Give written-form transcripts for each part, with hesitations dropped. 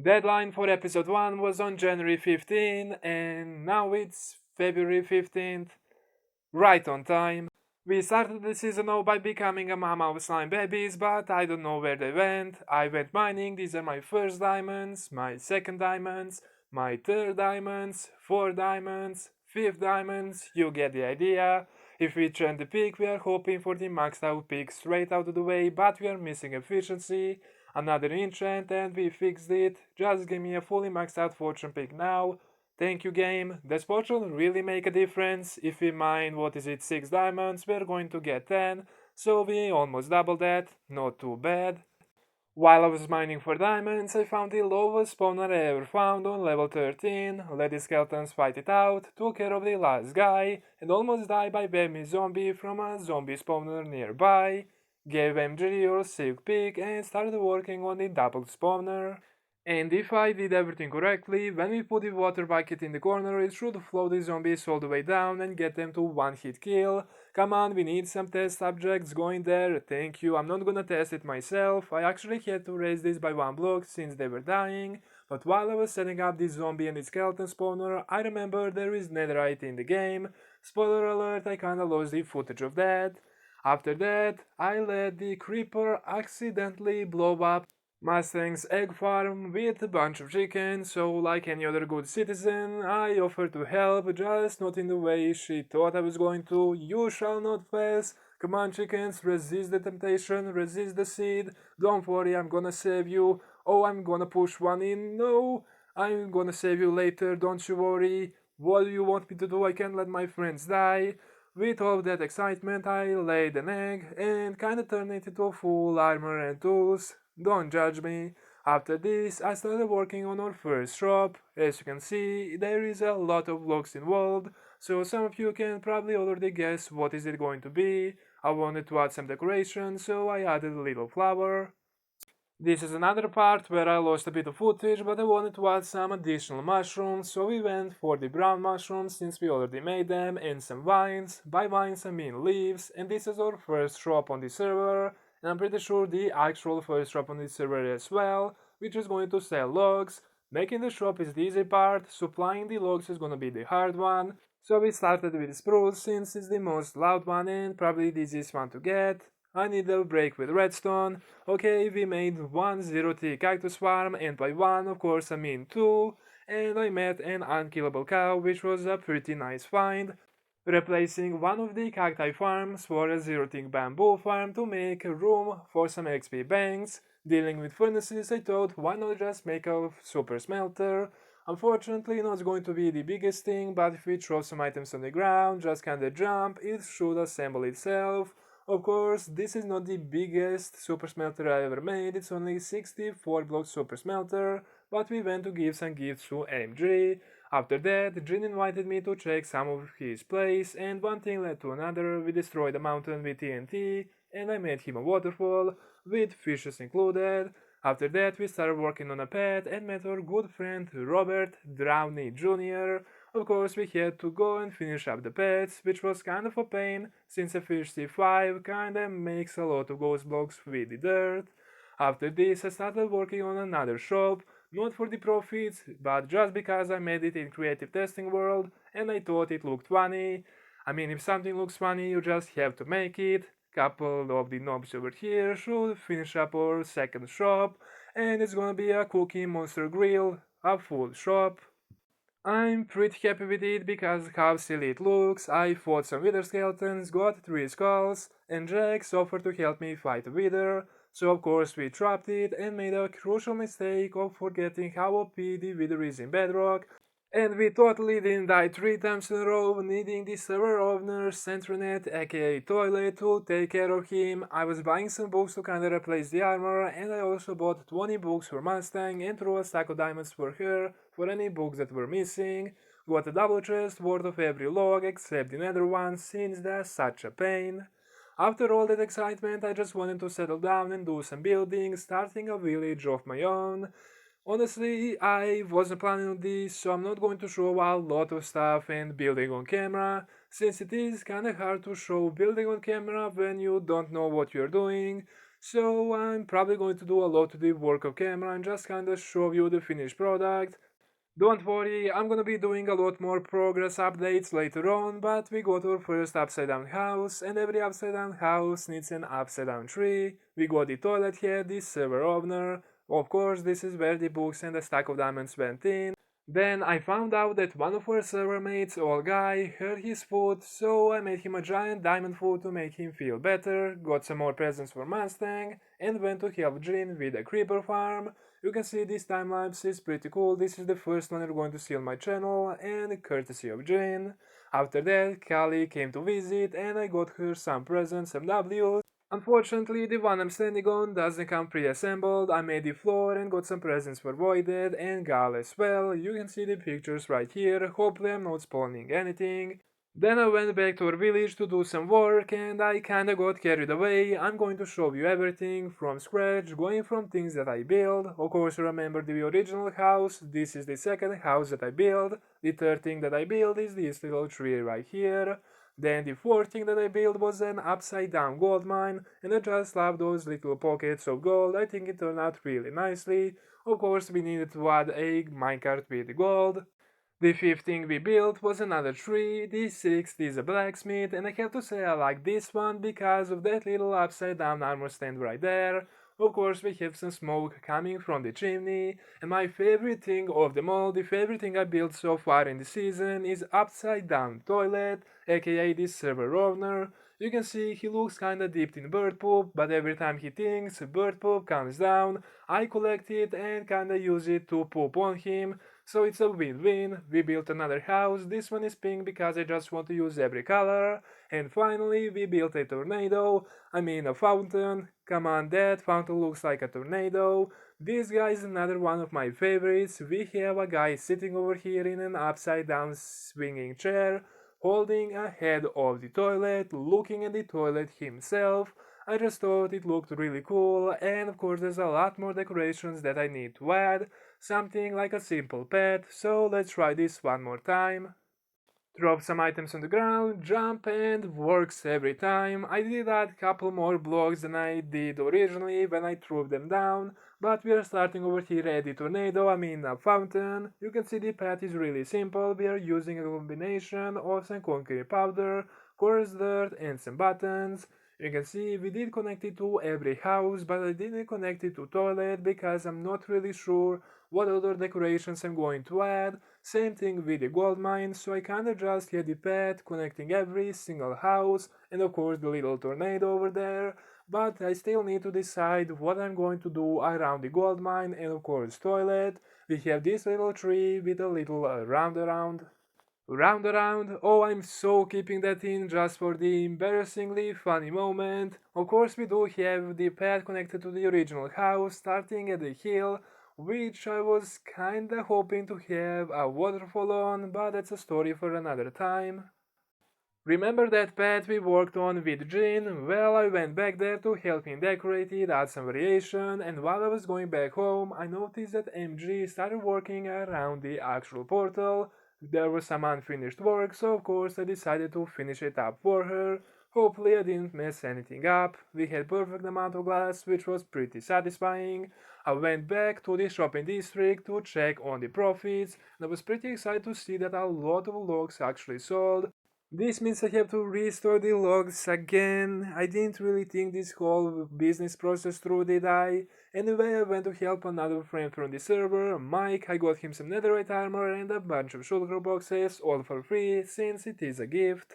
Deadline for episode 1 was on January 15 and now it's February 15th, right on time. We started the season off by becoming a mama of slime babies, but I don't know where they went. I went mining, these are my first diamonds, my second diamonds, my third diamonds, fourth diamonds, fifth diamonds, you get the idea. If we trend the peak, we are hoping for the maxed out peak straight out of the way, but we are missing efficiency. Another enchant and we fixed it. Just give me a fully maxed out fortune pick now. Thank you, game. Does fortune really make a difference? If we mine, 6 diamonds, we're going to get 10, so we almost doubled that, not too bad. While I was mining for diamonds, I found the lowest spawner I ever found on level 13, let the skeletons fight it out, took care of the last guy, and almost died by Badnewzboys from a zombie spawner nearby, gave MG your sick pick and started working on the double spawner. And if I did everything correctly, when we put the water bucket in the corner, it should flow the zombies all the way down and get them to one hit kill. Come on, we need some test subjects going there, thank you, I'm not gonna test it myself, I actually had to raise this by 1 block since they were dying, but while I was setting up this zombie and its skeleton spawner, I remember there is netherite in the game. Spoiler alert, I kinda lost the footage of that. After that, I let the creeper accidentally blow up Mustang's egg farm with a bunch of chickens, so like any other good citizen, I offered to help, just not in the way she thought I was going to. You shall not pass. Come on, chickens, resist the temptation, resist the seed. Don't worry, I'm gonna save you. Oh, I'm gonna push one in. No, I'm gonna save you later, don't you worry. What do you want me to do? I can't let my friends die. With all that excitement, I laid an egg and kinda turned it into full armor and tools. Don't judge me. After this, I started working on our first shop. As you can see, there is a lot of blocks involved, so some of you can probably already guess what is it going to be. I wanted to add some decoration, so I added a little flower. This is another part where I lost a bit of footage, but I wanted to add some additional mushrooms, so we went for the brown mushrooms since we already made them, and some vines. By vines I mean leaves, and this is our first shop on the server, and I'm pretty sure the actual first shop on the server as well, which is going to sell logs. Making the shop is the easy part, supplying the logs is gonna be the hard one. So we started with spruce since it's the most loud one and probably the easiest one to get. I need a break with redstone. Okay, we made 1 0T cactus farm, and by 1 of course I mean 2, and I met an unkillable cow, which was a pretty nice find, replacing one of the cacti farms for a 0T bamboo farm to make room for some XP banks. Dealing with furnaces, I thought why not just make a super smelter. Unfortunately, not going to be the biggest thing, but if we throw some items on the ground, just kinda jump, it should assemble itself. Of course, this is not the biggest super smelter I ever made, it's only 64 block super smelter, but we went to give some gifts to MG. After that, Jin invited me to check some of his place, and one thing led to another. We destroyed a mountain with TNT, and I made him a waterfall, with fishes included. After that, we started working on a pet and met our good friend Robert Downey Jr. Of course, we had to go and finish up the pets, which was kind of a pain, since a fish C5 kinda makes a lot of ghost blocks with the dirt. After this, I started working on another shop, not for the profits, but just because I made it in creative testing world and I thought it looked funny. I mean, if something looks funny, you just have to make it. Couple of the knobs over here should finish up our second shop, and it's gonna be a cookie monster grill, a full shop. I'm pretty happy with it because how silly it looks. I fought some wither skeletons, got 3 skulls, and Jax offered to help me fight a wither, so of course we trapped it and made a crucial mistake of forgetting how OP the wither is in Bedrock, and we totally didn't die 3 times in a row, needing the server owner's Centronet aka toilet to take care of him. I was buying some books to kinda replace the armor, and I also bought 20 books for Mustang and threw a stack of diamonds for her for any books that were missing. Got a double chest worth of every log except the nether one since that's such a pain. After all that excitement, I just wanted to settle down and do some building, starting a village of my own. Honestly, I wasn't planning on this, so I'm not going to show a lot of stuff and building on camera, since it is kinda hard to show building on camera when you don't know what you're doing. So I'm probably going to do a lot of the work of camera and just kinda show you the finished product. Don't worry, I'm gonna be doing a lot more progress updates later on, but we got our first upside down house, and every upside down house needs an upside down tree. We got the toilet here, the server opener. Of course, this is where the books and a stack of diamonds went in. Then I found out that one of our server mates, old guy, hurt his foot, so I made him a giant diamond foot to make him feel better, got some more presents for Mustang, and went to help Jin with a creeper farm. You can see this time lapse is pretty cool. This is the first one you're going to see on my channel, and courtesy of Jin. After that, Callie came to visit, and I got her some presents, some W's. Unfortunately, the one I'm standing on doesn't come pre-assembled. I made the floor and got some presents for Voided and Gal as well. You can see the pictures right here. Hopefully I'm not spoiling anything. Then I went back to our village to do some work and I kinda got carried away. I'm going to show you everything from scratch, going from things that I built. Of course, remember the original house. This is the second house that I built. The third thing that I built is this little tree right here. Then the fourth thing that I built was an upside down gold mine, and I just love those little pockets of gold. I think it turned out really nicely. Of course, we needed to add a minecart with gold. The fifth thing we built was another tree. The sixth is a blacksmith, and I have to say I like this one because of that little upside down armor stand right there. Of course, we have some smoke coming from the chimney, and my favorite thing of them all, the favorite thing I built so far in the season, is upside down toilet, aka this server owner. You can see he looks kinda dipped in bird poop, but every time he thinks bird poop comes down, I collect it and kinda use it to poop on him. So it's a win-win. We built another house. This one is pink because I just want to use every color. And finally, we built a tornado. I mean a fountain. Come on, that fountain looks like a tornado. This guy is another one of my favorites. We have a guy sitting over here in an upside down swinging chair, holding a head of the toilet, looking at the toilet himself. I just thought it looked really cool, and of course there's a lot more decorations that I need to add, something like a simple pet, so let's try this one more time. Drop some items on the ground, jump, and works every time. I did add a couple more blocks than I did originally when I threw them down, but we are starting over here at the tornado, I mean a fountain. You can see the path is really simple. We are using a combination of some concrete powder, coarse dirt, and some buttons. You can see we did connect it to every house, but I didn't connect it to toilet because I'm not really sure what other decorations I'm going to add. Same thing with the gold mine, so I kinda just had the path connecting every single house and of course the little tornado over there, but I still need to decide what I'm going to do around the gold mine and of course toilet. We have this little tree with a little round around. Round around, oh, I'm so keeping that in just for the embarrassingly funny moment. Of course, we do have the path connected to the original house, starting at the hill, which I was kinda hoping to have a waterfall on, but that's a story for another time. Remember that path we worked on with Jin? Well, I went back there to help him decorate it, add some variation, and while I was going back home, I noticed that MG started working around the actual portal. There was some unfinished work, so of course I decided to finish it up for her. Hopefully I didn't mess anything up. We had perfect amount of glass, which was pretty satisfying. I went back to the shopping district to check on the profits, and I was pretty excited to see that a lot of logs actually sold. This means I have to restore the logs again. I didn't really think this whole business process through, did I? Anyway, I went to help another friend from the server, Mike. I got him some netherite armor and a bunch of sugar boxes, all for free, since it is a gift.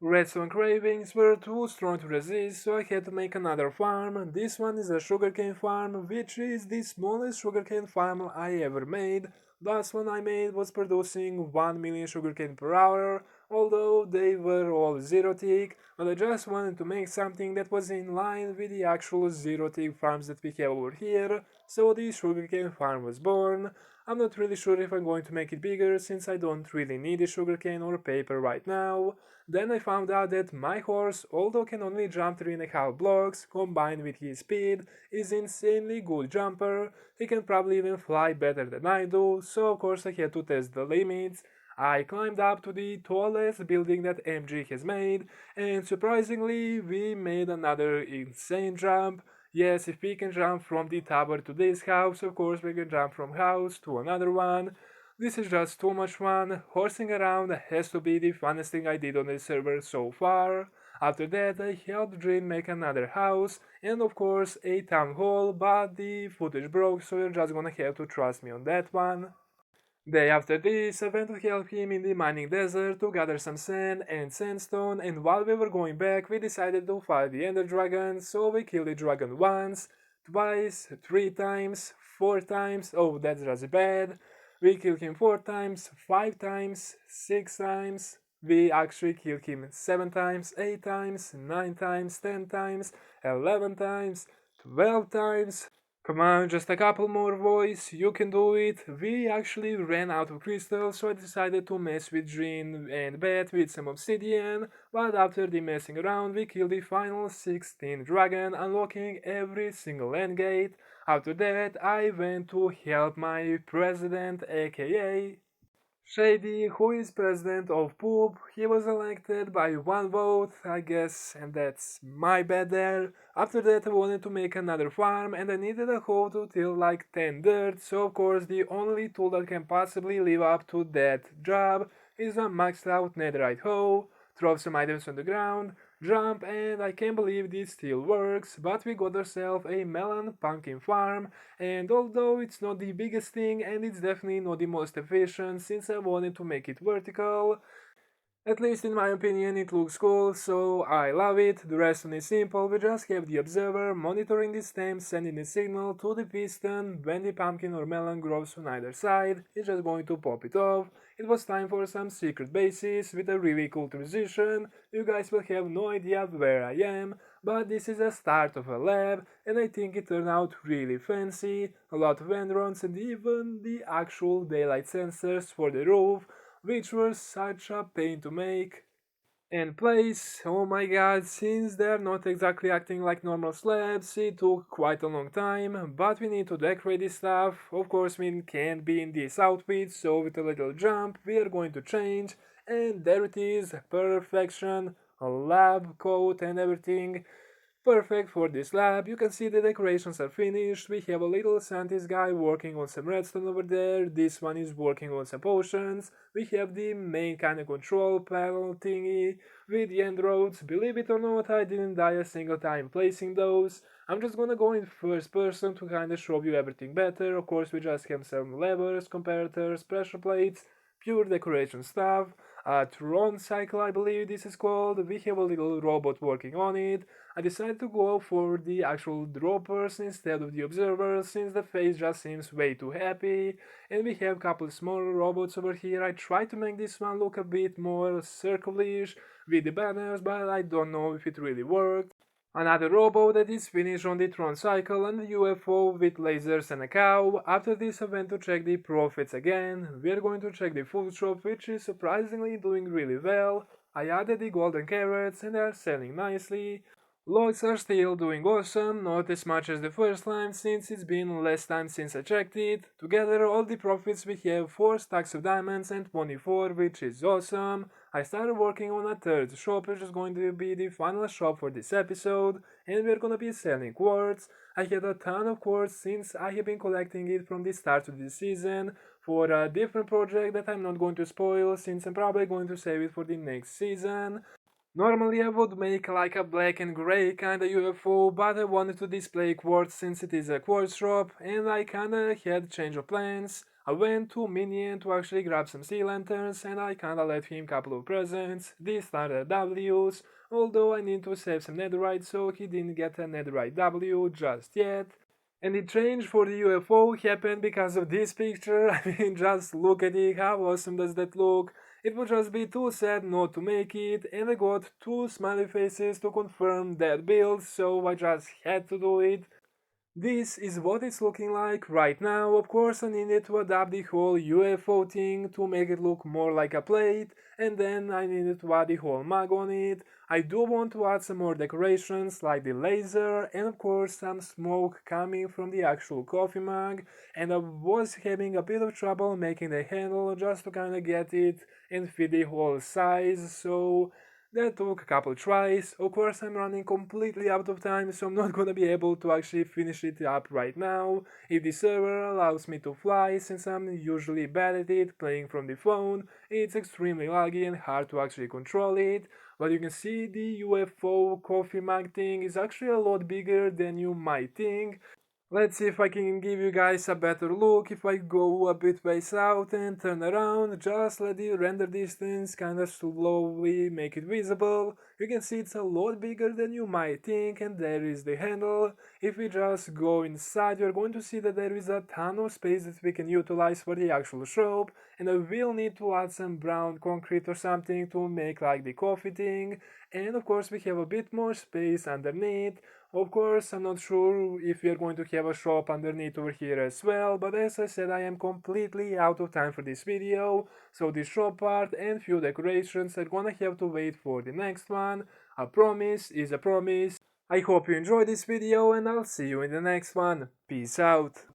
Redstone cravings were too strong to resist, so I had to make another farm. This one is a sugarcane farm, which is the smallest sugarcane farm I ever made. Last one I made was producing 1 million sugarcane per hour, although they were all zero tick, but I just wanted to make something that was in line with the actual zero tick farms that we have over here, so the sugarcane farm was born. I'm not really sure if I'm going to make it bigger since I don't really need the sugarcane or paper right now. Then I found out that my horse, although can only jump 3.5 blocks, combined with his speed, is insanely good jumper. He can probably even fly better than I do, so of course I had to test the limits. I climbed up to the tallest building that MG has made, and surprisingly, we made another insane jump. Yes, if we can jump from the tower to this house, of course we can jump from house to another one. This is just too much fun. Horsing around has to be the funnest thing I did on this server so far. After that, I helped Jin make another house, and of course a town hall, but the footage broke, so you're just gonna have to trust me on that one. Day after this, I went to help him in the mining desert to gather some sand and sandstone, and while we were going back, we decided to fight the ender dragon, so we killed the dragon once, twice, 3 times, 4 times, oh that's just bad. We killed him 4 times, 5 times, 6 times. We actually killed him 7 times, 8 times, 9 times, 10 times, 11 times, 12 times. Come on, just a couple more boys, you can do it. We actually ran out of crystals, so I decided to mess with Jin and Bet with some obsidian, but after the messing around, we killed the final 16 dragon, unlocking every single end gate. After that, I went to help my president, aka Shady, who is president of Poop. He was elected by 1 vote, I guess, and that's my bad there. After that, I wanted to make another farm, and I needed a hoe to till like 10 dirt, so of course the only tool that can possibly live up to that job is a maxed out netherite hoe. Throw some items on the ground, jump, and I can't believe this still works, but we got ourselves a melon pumpkin farm, and although it's not the biggest thing and it's definitely not the most efficient since I wanted to make it vertical, at least in my opinion it looks cool, so I love it. The Redstone is simple, we just have the observer monitoring the stem, sending the signal to the piston. When the pumpkin or melon grows on either side, it's just going to pop it off. It was time for some secret bases with a really cool transition. You guys will have no idea where I am, but this is the start of a lab, and I think it turned out really fancy. A lot of entrons and even the actual daylight sensors for the roof, which were such a pain to make and place. Oh my god, since they're not exactly acting like normal slabs, it took quite a long time, but we need to decorate this stuff. Of course, we can't be in this outfit, so with a little jump, we are going to change, and there it is, perfection, a lab coat and everything. Perfect for this lab. You can see the decorations are finished. We have a little scientist guy working on some redstone over there. This one is working on some potions. We have the main kind of control panel thingy with the end roads. Believe it or not, I didn't die a single time placing those. I'm just gonna go in first person to kinda show you everything better. Of course, we just have some levers, comparators, pressure plates, pure decoration stuff. Tron cycle, I believe this is called. We have a little robot working on it. I decided to go for the actual droppers instead of the observers since the face just seems way too happy. And we have a couple smaller robots over here. I tried to make this one look a bit more circle-ish with the banners, but I don't know if it really worked. Another robot that is finished on the Tron cycle and the UFO with lasers and a cow. After this I went to check the profits again. We are going to check the food shop, which is surprisingly doing really well. I added the golden carrots and they are selling nicely. Logs are still doing awesome, not as much as the first time since it's been less time since I checked it. Together all the profits we have 4 stacks of diamonds and 24, which is awesome. I started working on a third shop, which is going to be the final shop for this episode, and we're gonna be selling quartz. I had a ton of quartz since I have been collecting it from the start of this season for a different project that I'm not going to spoil since I'm probably going to save it for the next season. Normally I would make like a black and grey kinda UFO, but I wanted to display quartz since it is a quartz shop, and I kinda had change of plans. I went to Minion to actually grab some sea lanterns, and I kinda left him couple of presents. These are the W's, although I need to save some netherite, so he didn't get a netherite W just yet. And the change for the UFO happened because of this picture. I mean, just look at it, how awesome does that look? It would just be too sad not to make it, and I got 2 smiley faces to confirm that build, so I just had to do it. This is what it's looking like right now. Of course, I needed to adapt the whole UFO thing to make it look more like a plate, and then I needed to add the whole mug on it. I do want to add some more decorations like the laser, and of course some smoke coming from the actual coffee mug, and I was having a bit of trouble making the handle just to kinda get it and fit the whole size, so that took a couple tries. Of course, I'm running completely out of time, so I'm not gonna be able to actually finish it up right now. If the server allows me to fly, since I'm usually bad at it, playing from the phone, it's extremely laggy and hard to actually control it. But you can see the UFO coffee mug thing is actually a lot bigger than you might think. Let's see if I can give you guys a better look. If I go a bit ways out and turn around, just let the render distance kinda slowly make it visible. You can see it's a lot bigger than you might think, and there is the handle. If we just go inside, you're going to see that there is a ton of space that we can utilize for the actual shop, and I will need to add some brown concrete or something to make like the coffee thing. And of course we have a bit more space underneath. Of course, I'm not sure if we are going to have a shop underneath over here as well, but as I said, I am completely out of time for this video, so the shop part and few decorations are gonna have to wait for the next one. A promise is a promise. I hope you enjoyed this video and I'll see you in the next one. Peace out.